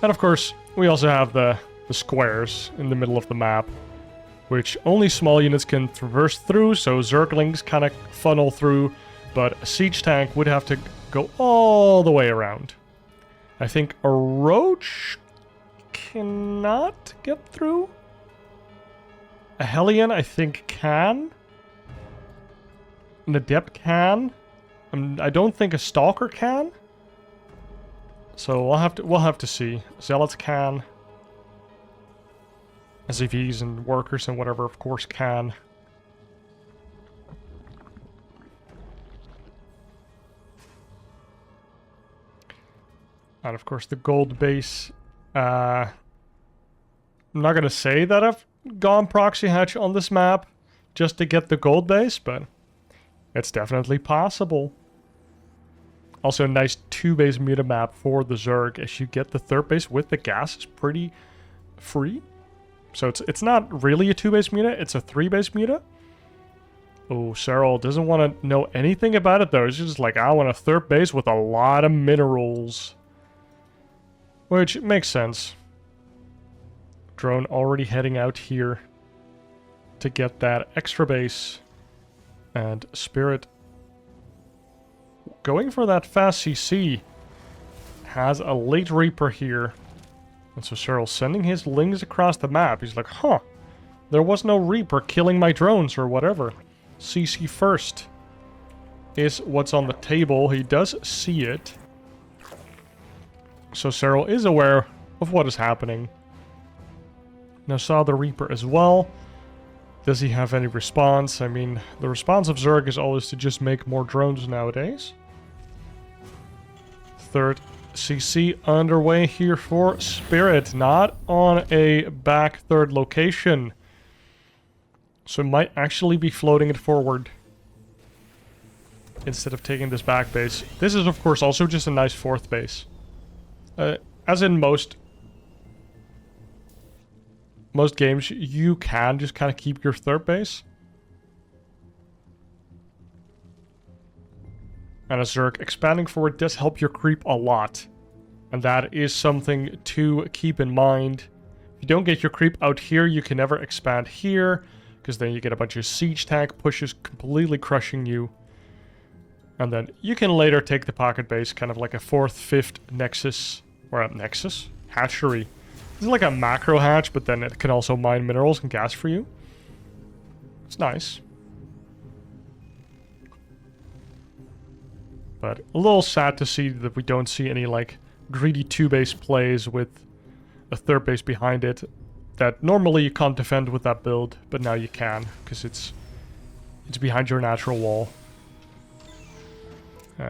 And of course, we also have the squares in the middle of the map, which only small units can traverse through, so Zerglings kind of funnel through, but a siege tank would have to go all the way around. I think a roach cannot get through. A Hellion, I think, can. An Adept can. I don't think a Stalker can. So we'll have to see. Zealots can. SCVs and workers and whatever, of course, can. And of course, the gold base. I'm not gonna say that I've gone proxy hatch on this map just to get the gold base, but it's definitely possible. Also, a nice 2-base meta map for the Zerg, as you get the 3rd base with the gas is pretty free. So it's not really a 2-base meta, it's a 3-base meta. Oh, Serral doesn't want to know anything about it though. He's just like, I want a 3rd base with a lot of minerals. Which makes sense. Drone already heading out here to get that extra base. And Spirit going for that fast CC. Has a late Reaper here. And so Serral sending his lings across the map. He's like, huh, there was no Reaper killing my drones or whatever. CC first is what's on the table. He does see it. So Serral is aware of what is happening. Now saw the Reaper as well. Does he have any response? I mean, the response of Zerg is always to just make more drones nowadays. 3rd CC underway here for Spirit. Not on a back 3rd location. So might actually be floating it forward instead of taking this back base. This is of course also just a nice 4th base. As in most games, you can just kind of keep your 3rd base. And a Zerg expanding forward does help your creep a lot. And that is something to keep in mind. If you don't get your creep out here, you can never expand here, because then you get a bunch of siege tank pushes completely crushing you. And then you can later take the pocket base, kind of like a 4th, 5th nexus, or a nexus? Hatchery. It's like a macro hatch, but then it can also mine minerals and gas for you. It's nice. But a little sad to see that we don't see any, like, greedy 2-base plays with a 3rd base behind it. That normally you can't defend with that build, but now you can, because it's behind your natural wall.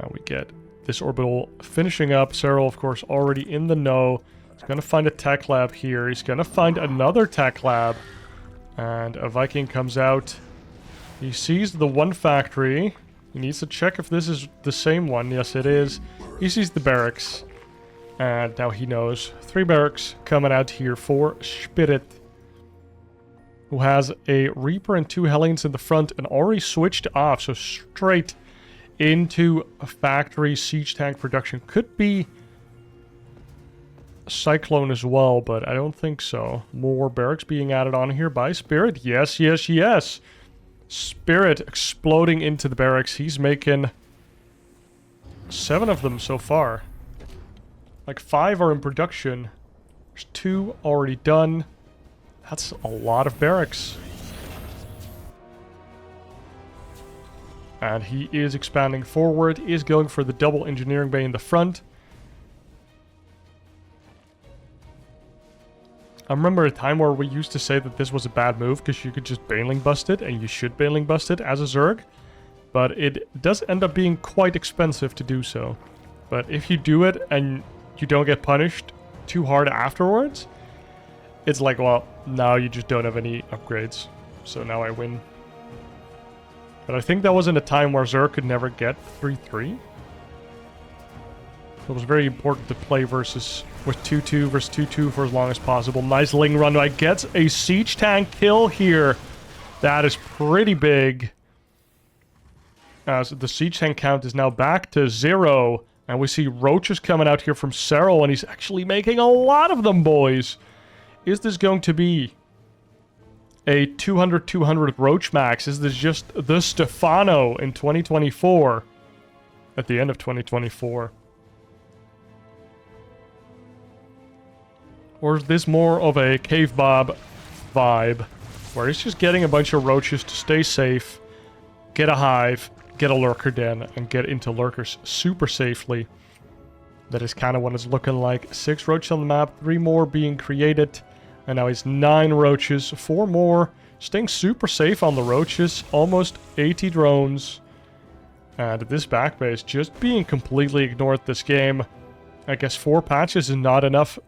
We get this orbital finishing up. Serral, of course, already in the know. He's going to find a tech lab here. He's going to find another tech lab. And a Viking comes out. He sees the one factory. He needs to check if this is the same one. Yes, it is. He sees the barracks. And now he knows. 3 barracks coming out here for Spirit, who has a Reaper and 2 Hellions in the front and already switched off. So straight into a factory siege tank production. Could be Cyclone as well, but I don't think so. More barracks being added on here by Spirit. Yes, yes, yes. Spirit exploding into the barracks. He's making 7 of them so far. Like 5 are in production. There's 2 already done. That's a lot of barracks. And he is expanding forward, is going for the double engineering bay in the front. I remember a time where we used to say that this was a bad move because you could just baneling bust it, and you should baneling bust it as a Zerg. But it does end up being quite expensive to do so. But if you do it and you don't get punished too hard afterwards, it's like, well, now you just don't have any upgrades. So now I win. But I think that was in a time where Zerg could never get 3-3. It was very important to play with 2-2 versus 2-2 for as long as possible. Nice Ling run. I gets a siege tank kill here That is pretty big. So the siege tank count is now back to 0. And we see roaches coming out here from Serral, and he's actually making a lot of them, boys. Is this going to be a 200 roach max? Is this just the Stefano in 2024? At the end of 2024? Or is this more of a Cave Bob vibe, where he's just getting a bunch of roaches to stay safe, get a hive, get a lurker den, and get into lurkers super safely? That is kind of what it's looking like. 6 roaches on the map, 3 more being created, and now he's 9 roaches, 4 more, staying super safe on the roaches, almost 80 drones. And this back base just being completely ignored this game. I guess 4 patches is not enough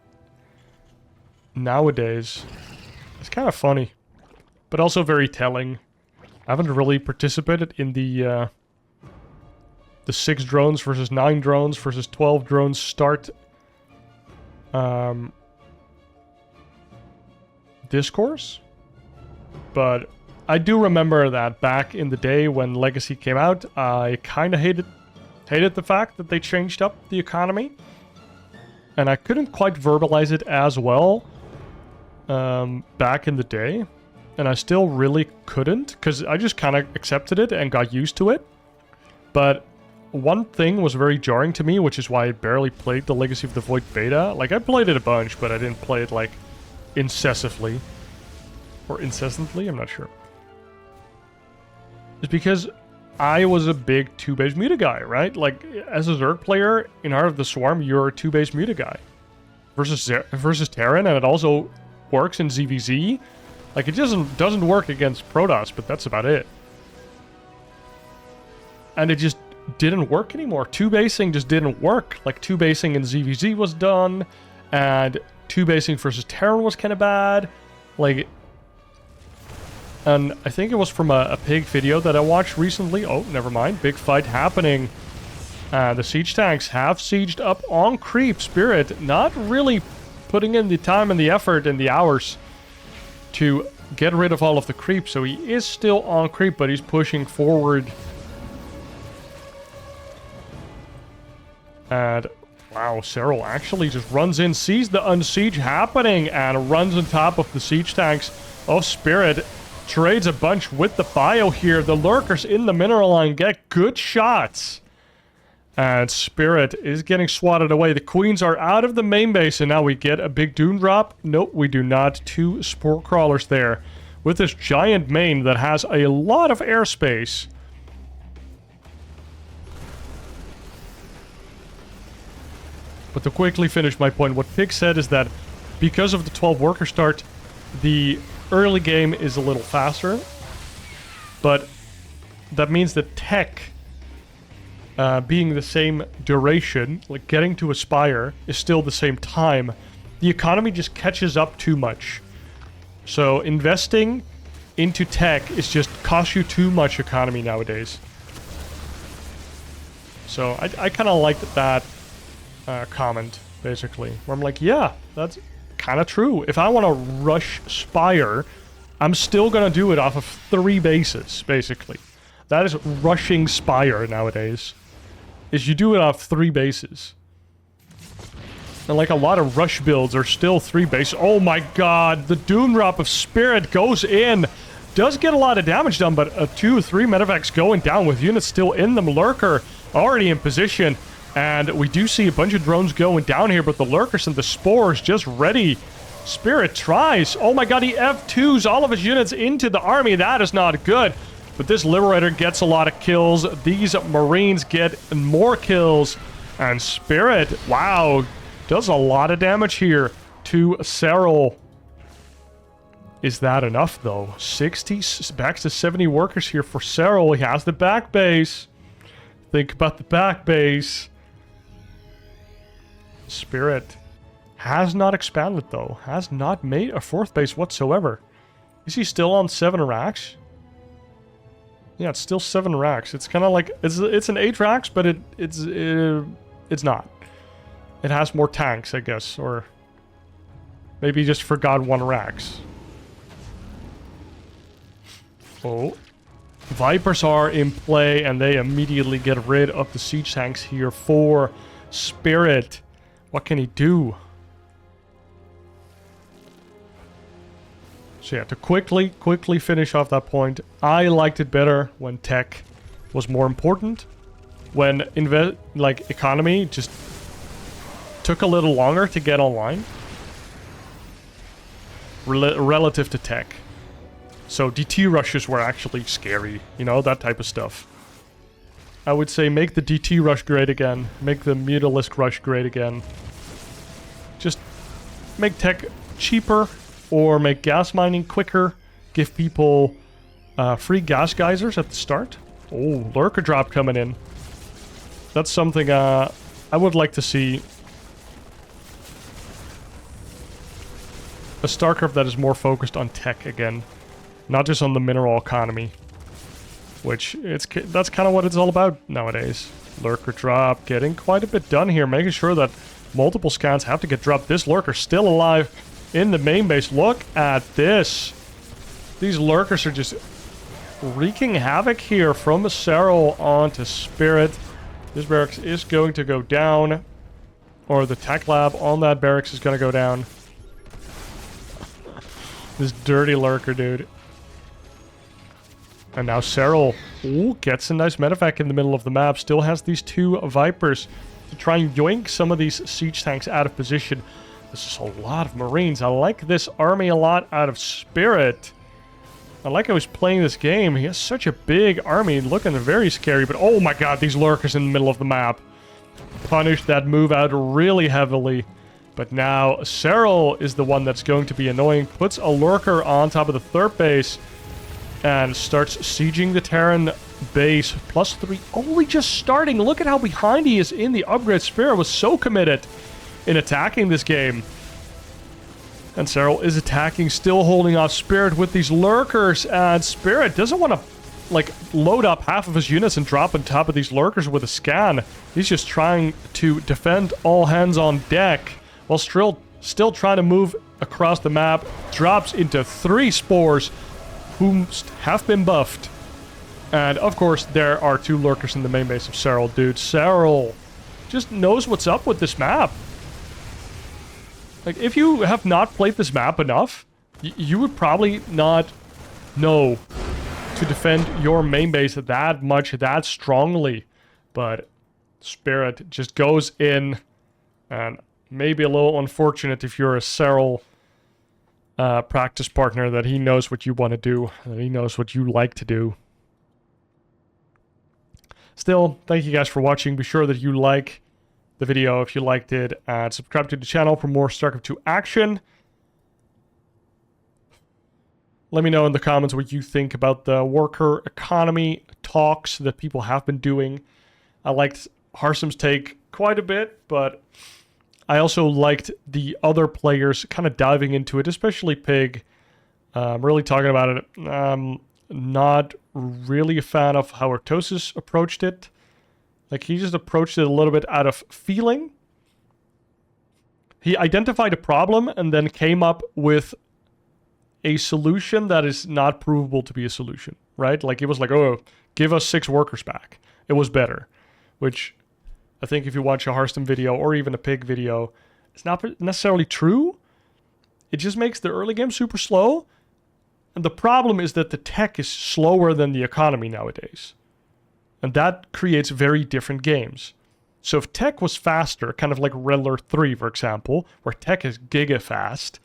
nowadays. It's kind of funny, but also very telling. I haven't really participated in the 6 drones versus 9 drones versus 12 drones start discourse, but I do remember that back in the day when Legacy came out, I kind of hated the fact that they changed up the economy, and I couldn't quite verbalize it as well back in the day, and I still really couldn't, because I just kind of accepted it and got used to it. But one thing was very jarring to me, which is why I barely played the Legacy of the Void beta. Like, I played it a bunch, but I didn't play it, like, incessantly. Or incessantly? I'm not sure. It's because I was a big 2-base muta guy, right? Like, as a Zerg player in Heart of the Swarm, you're a 2-base muta guy. Versus Terran, and it also works in ZVZ. Like, it doesn't work against Protoss, but that's about it. And it just didn't work anymore. 2-basing just didn't work. Like, 2-basing in ZVZ was done, and 2-basing versus Terran was kind of bad. Like, and I think it was from a pig video that I watched recently. Oh, never mind. Big fight happening. The siege tanks have sieged up on creep. Spirit not really putting in the time and the effort and the hours to get rid of all of the creep. So he is still on creep, but he's pushing forward. And wow, Serral actually just runs in, sees the unsiege happening, and runs on top of the siege tanks of Spirit. Trades a bunch with the bio here. The lurkers in the mineral line get good shots. And Spirit is getting swatted away. The queens are out of the main base, and now we get a big doom drop. Nope, we do not. 2 spore crawlers there with this giant main that has a lot of airspace. But to quickly finish my point, what Pig said is that because of the 12 worker start, the early game is a little faster, but that means that tech being the same duration, like getting to Aspire, is still the same time. The economy just catches up too much. So investing into tech is just costs you too much economy nowadays. So I kind of liked that comment, basically, where I'm like, yeah, that's kind of true. If I want to rush Spire, I'm still going to do it off of 3 bases, basically. That is rushing Spire nowadays. Is you do it off 3 bases. And like a lot of rush builds are still 3 bases. Oh my god, the Doom Drop of Spirit goes in. Does get a lot of damage done, but 2-3 medevacs going down with units still in them. Lurker already in position. And we do see a bunch of drones going down here, but the lurkers and the spores just ready. Spirit tries. Oh my god, he F2s all of his units into the army. That is not good. But this Liberator gets a lot of kills. These Marines get more kills. And Spirit, wow, does a lot of damage here to Serral. Is that enough, though? 60, back to 70 workers here for Serral. He has the back base. Think about the back base. Spirit has not expanded, though. Has not made a 4th base whatsoever. Is he still on 7 racks? Yeah, it's still 7 racks. It's kind of like... It's an 8 racks, but it's not. It has more tanks, I guess. Or maybe he just forgot 1 racks. Oh. Vipers are in play, and they immediately get rid of the siege tanks here for Spirit. What can he do? So yeah, to quickly finish off that point, I liked it better when tech was more important. When economy just took a little longer to get online relative to tech. So DT rushes were actually scary, you know, that type of stuff. I would say make the DT rush great again, make the Mutalisk rush great again. Just make tech cheaper, or make gas mining quicker, give people free gas geysers at the start. Oh, lurker drop coming in. That's something I would like to see. A StarCraft that is more focused on tech again, not just on the mineral economy. Which, that's kind of what it's all about nowadays. Lurker drop, getting quite a bit done here, making sure that multiple scans have to get dropped. This lurker still alive in the main base. Look at this. These lurkers are just wreaking havoc here from Serral onto Spirit. This barracks is going to go down. Or the tech lab on that barracks is going to go down. This dirty lurker, dude. And now Serral, ooh, gets a nice medevac in the middle of the map. Still has these two Vipers to try and yoink some of these siege tanks out of position. This is a lot of Marines. I like this army a lot out of Spirit. I like how he's playing this game. He has such a big army, looking very scary. But oh my god, these lurkers in the middle of the map. Punished that move out really heavily. But now Serral is the one that's going to be annoying. Puts a lurker on top of the third base. And starts sieging the Terran base. +3, only just starting. Look at how behind he is in the upgrade. Spirit was so committed in attacking this game. And Serral is attacking, still holding off Spirit with these lurkers. And Spirit doesn't want to, like, load up half of his units and drop on top of these lurkers with a scan. He's just trying to defend all hands on deck. While still trying to move across the map. Drops into 3 spores, whom have been buffed. And, of course, there are 2 lurkers in the main base of Serral, dude. Serral just knows what's up with this map. Like, if you have not played this map enough, you would probably not know to defend your main base that much, that strongly. But Spirit just goes in, and maybe a little unfortunate if you're a Serral practice partner, that he knows what you want to do, and he knows what you like to do. Still, thank you guys for watching. Be sure that you like the video if you liked it, and subscribe to the channel for more StarCraft 2 action. Let me know in the comments what you think about the worker economy talks that people have been doing. I liked Harsum's take quite a bit, but I also liked the other players kind of diving into it, especially Pig. Really talking about it. Not really a fan of how Artosis approached it. Like, he just approached it a little bit out of feeling. He identified a problem and then came up with a solution that is not provable to be a solution, right? Like, it was like, oh, give us 6 workers back. It was better. Which, I think if you watch a Hearthstone video or even a Pig video, it's not necessarily true. It just makes the early game super slow. And the problem is that the tech is slower than the economy nowadays. And that creates very different games. So if tech was faster, kind of like Red Alert 3, for example, where tech is giga fast,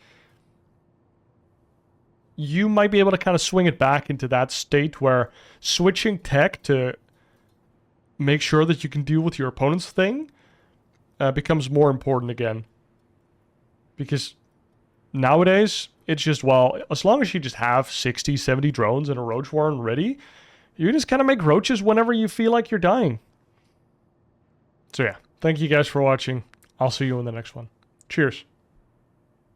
you might be able to kind of swing it back into that state where switching tech to make sure that you can deal with your opponent's thing becomes more important again. Because nowadays, it's just, well, as long as you just have 60, 70 drones and a Roach Warren ready, you just kind of make roaches whenever you feel like you're dying. So yeah, thank you guys for watching. I'll see you in the next one. Cheers.